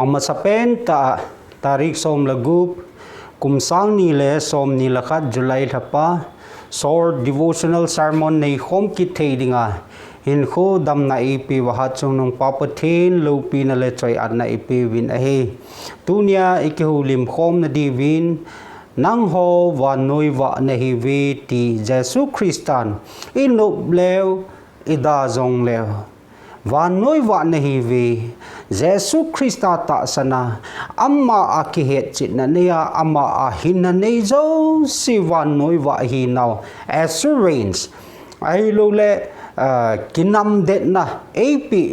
Ang masapen tarik som lagup kumsang nile som nilakat July thapa sor devotional sermon nei hom kithe dinga in kho dam na ipi wahat chung nong papatin lopi na le choi at na ipi win ahe tunia ikihulim khom na divin nang ho wa noi wa na hi vi ti Jesu Christan inup leo ida zong leo wa noi wa na hi vi Jesu Christa ta sana amma akihet chit na niya amma ahin na nei zo si wa noi wa hi now assurance ai lo le kinam det na api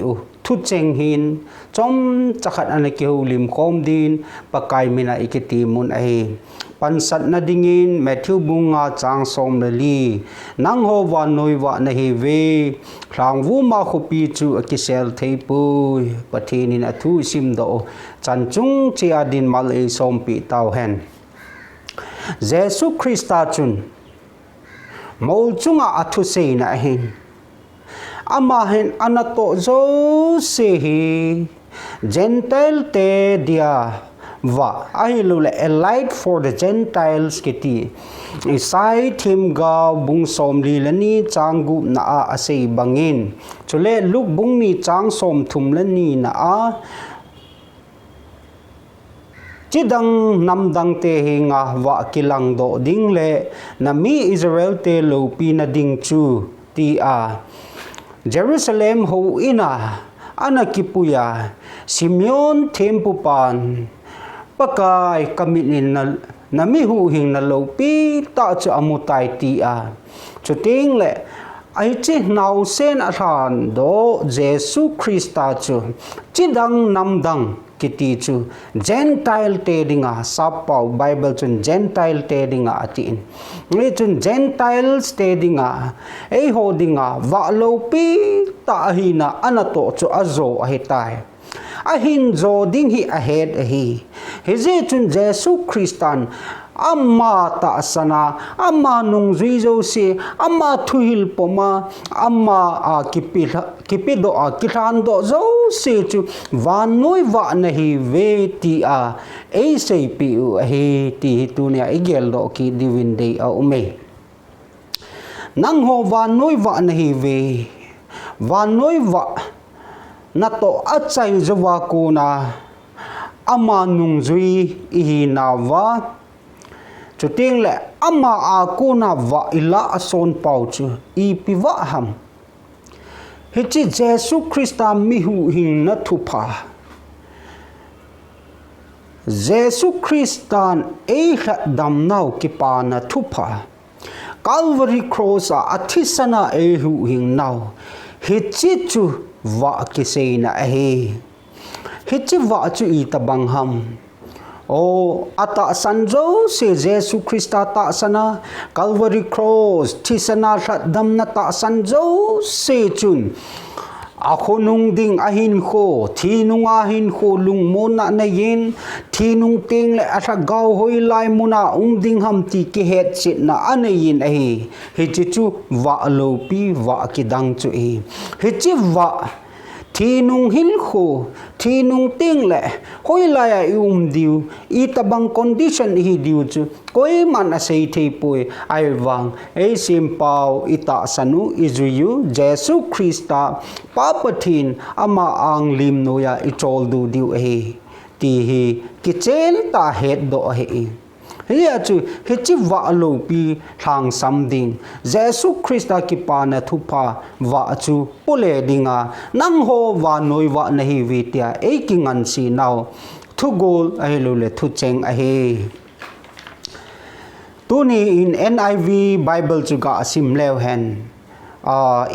thu cheng hin chom chakhat an ki hulim khom din pakai mina ikiti mun ai pansat na dingin Matthew bunga chang som li nang ho wa noi wa na hi ve khlang vu ma khopi chu akisel thei pu pathin a thu sim do chan chung chi adin mal e som pi tau hen Jesu Christa chun mol chunga athu sei na hin ama hen anato zo se hi Gentile te dia va ahilule a light for the Gentiles kiti isai thim ga bung som li lani changgu na a asei bangin chule luk bung ni chang som thum lani na a chidang namdang te hinga wa kilang do ding le na mi Israel te lo pi na ding chu ti a Jerusalem ho ina anakipuya Simeon tempupan pakai kaminin na mi hu hing na lo pi ta chu amutai ti a chuting le ai chi nau sen athan do Jesu Christa chu chidang namdang kiti chu Gentile te dinga sapau Bible chun Gentile te dinga atin ngi chun Gentiles te dinga ei ho dinga wa lo pi ta hi na anato chu azo ahitai ahin zo ding hi ahead hi heze chun Jesu Christan amma ta sana amma nung zizo si amma thuhil poma amma kipido kitando zo se chu vanoi va nahi ve ti a e sei pi u he ti tunia igel do ki divin day a ume nang ho vanoi va nahi ve vanoi va na to achai zawa ko na ama nung zui i na wa chuting le ama a ko na wa ila ason pau chu i piwa ham hichi Jesu Christa mi hu hin na thupa Jesu Christan e dam nau ki pa na thupa Calvary cross a athisana e hu hin nau hichi chu wa kisena ahe hichi wa chu i tabang ham o ata sanjo se Jesu Christa ta sana Calvary cross thisana dam na ta sanjo se chun ako nung ding ahin ko thinung ahin ko lung mona na yin thinung ting le asa gaw hoi lai muna ding ham ti ki het sit na anayin ahi hichi chu wa lo pi wa ki dang chu e hichi wa thinung hil kho thinung ting le hoi lai diu I tabang condition hi diu chu koi man asei thei pui ai wang ei simpau ita sanu izuyu Jesu Christa papathin ama ang lim noya ichol du diu he ti hi kichen ta het do he hiya chu hichi wa lo pi thang samding Jesu Christa ki pa na thupa wa chu pule dinga nang ho wa noi wa nahi vitia e kingan si now thu gol ahilule thu cheng ahe tuni in NIV Bible chu ga asim lew hen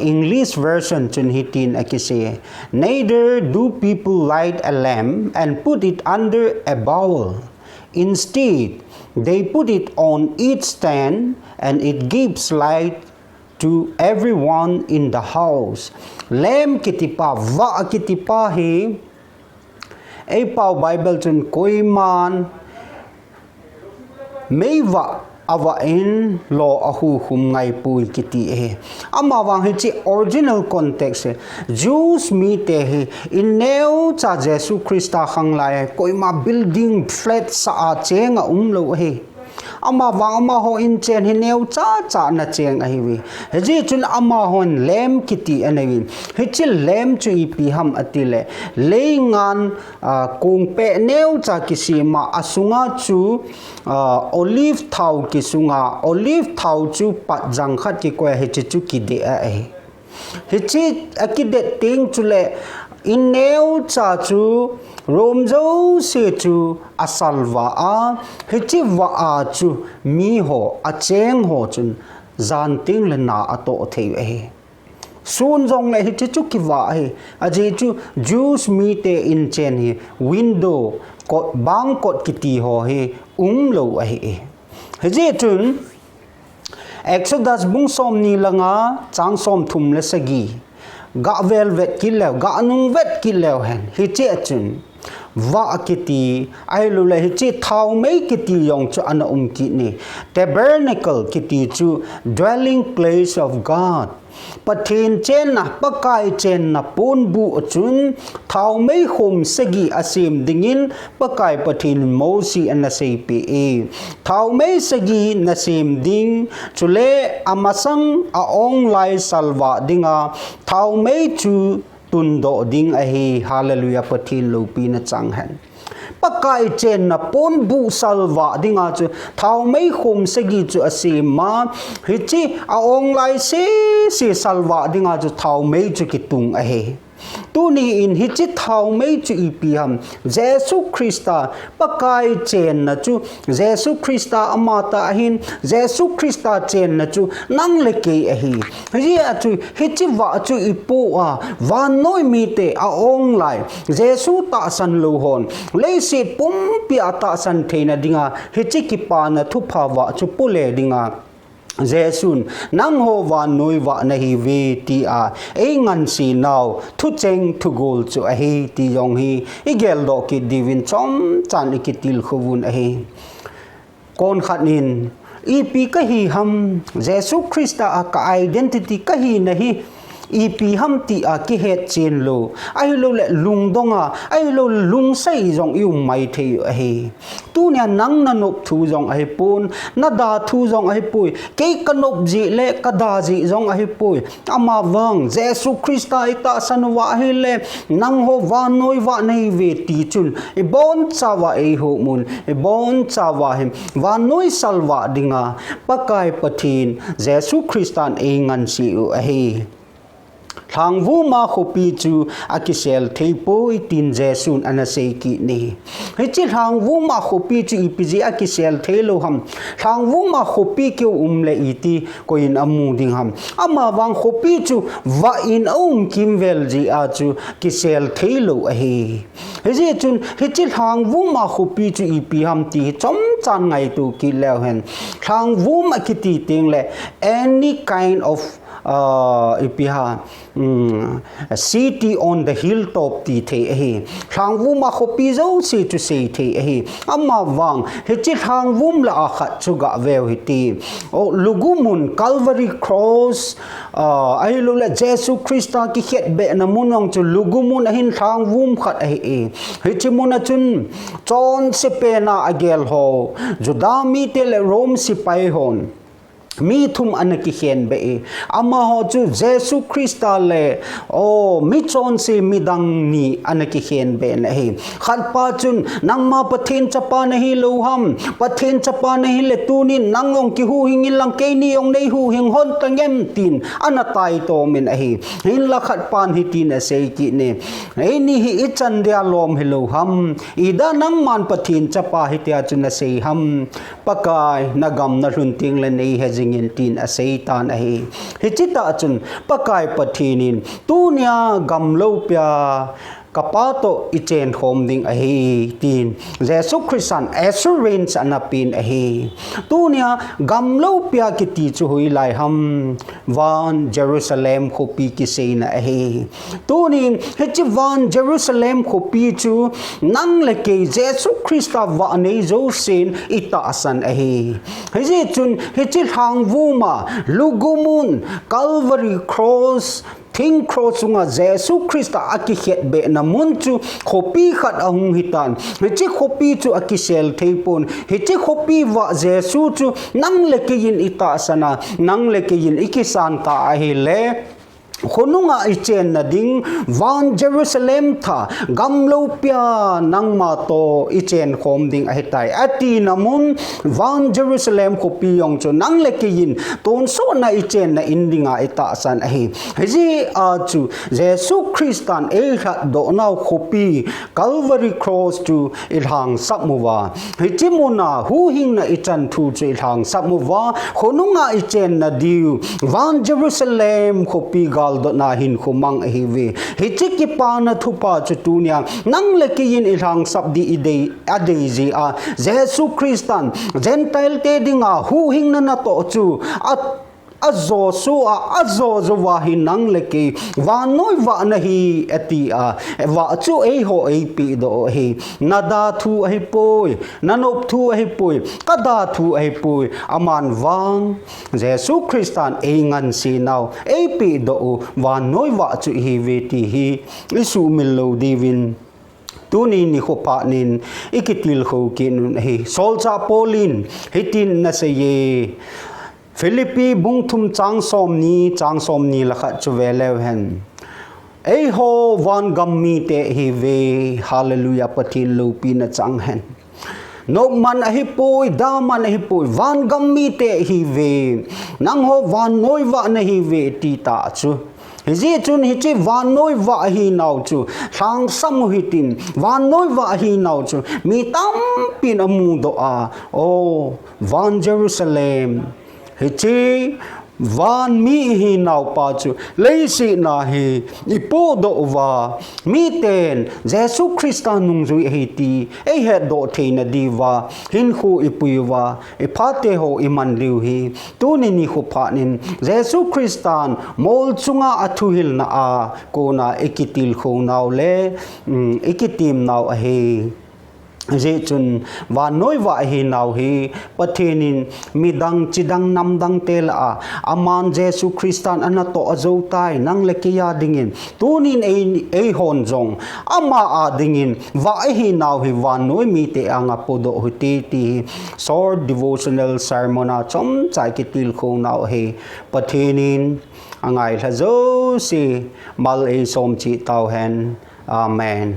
English version chun hitin akise neither do people light a lamp and put it under a bowl instead they put it on its stand and it gives light to everyone in the house lamp kitipa wa kitipa hi ei pau Bible chun koi man meiwa awa in lo ahu hum ngai pui kiti he ama wang hi chi original context he Jews mi te hi in neu cha Jesu Christa khang lai koima building flat sa a chenga lo he ama wang ama ho in chen hi neu cha na cheng a hi wi ji chun ama hon lem kiti anawi hi chi lem chu I pi ham atile leingan kung pe neu cha kisima asunga chu olive thau kisunga olive thau chu pat jang khat ki ko hi chu ki de a hi chi akide ting chule in neu cha chu romzo se chu asalwa a hichi wa a chu mi ho a cheng ho chun zan ting le na ato thei e sun jong le hichi chu ki wa he aje chu juice mi te in chen hi window ko bang kot kiti ho he lo a he je chun Exodus bung som ni langa chang som thum le sagi ga velvet kilew ga nung vet kilew hen hi che chun wa kiti ai lu le hi chi thau mei kiti yong chu ana ki ni tabernacle kiti chu dwelling place of God pathin chen na pakai chen na pon bu chun thau mei khom segi asim dingin pakai pathin mosi ana sei pe e thau mei segi na sim ding chule amasang a ong lai salwa dinga thau mei chu tun do ding a hi hallelujah pathin lo pi na chang han pakai chen na pon bu salwa dinga chu thau mei khom segi chu asim ma hi chi a ong lai se salwa dinga chu thau mei chu ki tung a he tu ni in hi chi thau mei chu I pi ham Jesu Christa pakai chen na chu Jesu Christa amata ahin Jesu Christa chen na chu nang le ke a hi chu hi chi wa chu I po a wa noi mi te a ong lai Jesu ta san lo hon le si pum pi ata san theina dinga hi chi ki pa na thu pha wa chu pule dinga Jesun nang ho wa noi wa na hi ve ti a ngan si now thu cheng thu gol chu a hi ti yong hi igel do ki divin chom chan ikitil khowun a hi kon khanin pi ka hi ham Jesu Christa a ka identity ka hi na hi pi ham ti a ki het chen lo ai lo le lung donga ai lo lung sai jong yu mai the a hi tu nya nang na nop thu jong a hi pun na da thu jong a hi pui ke kanop ji le ka da ji jong a hi pui ama wang Jesu Christa ita san wa hi le nang ho wa noi wa nei ve ti chun e bon cha wa e ho mun e bon cha wa him wa noi salwa dinga pakai pathin Jesu Christan e ngan si u a hi thang vu ma khopi chu akisel theipo tin Jesun anase ki ni hi chi thang vu ma khopi chu ipg akisel thelo ham thang vu ma khopi ke le iti ko in amu ding ham ama wang khopi chu wa in kim vel ji a chu kisel thelo a hi ji chun hi chi thang vu ma khopi chu ipi ham ti chom chan ngai tu ki lew hen thang vu ma kiti ting le any kind of ipiha city on the hilltop ti the hi thangwu ma khopi zo si to say the hi amma wang he chi thangwum la khat chu ga veu hi ti o lugumun Calvary cross ai lo la Jesu Christa ki het be na munong chu lugumun hin thangwum khat hi hi chi mun chun chon se pe na agel ho judami te le rom si pai hon mi thum anaki hen be ama ho chu Jesu Christa le o mi chon se mi dang ni anaki hen be na hi khat pa chun nang ma pathen chapa na hi lo ham pathen chapa na hi le tu ni nangong ki hu hing lang ke ni ong nei hu hing hon tangem tin anatai to min a hi hin la khat pan hi tin a sei ki ne ei ni hi ichan dia lom hi lo ham ida nang man pathen chapa hi tia chun a sei ham pakai nagam na run ting le nei he in tin a satan a hi chita chun pakai pathinin tu nya gam lo pya kapato ichen hom ding a hi tin Jesu Christan assurance anapin a hi tunia gamlo pia ki ti chu hui lai ham van Jerusalem khopi ki seina a hi tunin hechi van Jerusalem khopi chu nang le ke Jesu Christa wa nei zo sin ita asan a hi heji chun hechi hang vuma lugumun Calvary cross Thing cross nga Jesu Christa aki het be na mun chu khopi khat ahung hitan hechi khopi chu aki sel theipon hechi khopi wa Jesu chu nang lekin ita sana nang lekin ikisan ta ahi le khonunga ichen na ding van Jerusalem tha gamlo pia nang ma to ichen khom ding a hetai ati namun van Jerusalem ko piyong chu nang lekin ton so na ichen na indinga ita san a hi heji a chu Jesu Christan e kha do naw khopi Calvary cross chu ilhang sapmuwa heji mona hu hing na ichan thu chu ilhang sapmuwa khonunga ichen na diu van Jerusalem khopi gal do na hin khumang hiwi hichiki pa na thupa chutunya nang lekin ilhang sabdi ide adezi a Jesu Christan Gentile te dinga hu hing na to chu at azo su a azo zo wa hinang leki wa noi wa na hi ati a wa chu e ho e pi do hi nada thu ai poi nanop thu ai poi kada thu ai poi aman wang Jesu Christan e ngan si naw e pi do wa noi wa chu hi ve ti hi isu milo divin tuni ni khopa nin ikitil kho kin hi solcha polin hitin na se ye Philippi bung thum chang som ni lakha chuwelew hen ei ho van gammi te hi ve hallelujah pathil lo pi na chang hen no man a hi poi da man a hi poi van gammi te hi ve nang ho van noi wa na hi ve ti ta chu Hizi chun hichi van noi wa hi naw chu sang sam hitin van noi wa hi naw chu mi tam pin amu do a oh van Jerusalem hichi van mi hi naw pa chu leisi na hi ipo do wa mi ten Jesu Christa nung zui hi ti e he do theina diwa hin khu ipui wa e phate ho iman liu hi tu ni khu pha nin Jesu Christan mol chunga athu hil na a ko na ekitil kho naw le ekitim naw a hi je chun wa noi wa hi naw hi pathenin midang chidang namdang tel a aman Jesu Christan anato azo tai nang lekia dingin tunin e hon jong ama a dingin wa hi naw hi wa noi mi te anga podo huti ti short devotional sermon a chom chai kitil kho naw hi pathenin angai la zo si mal e som chi tau hen amen.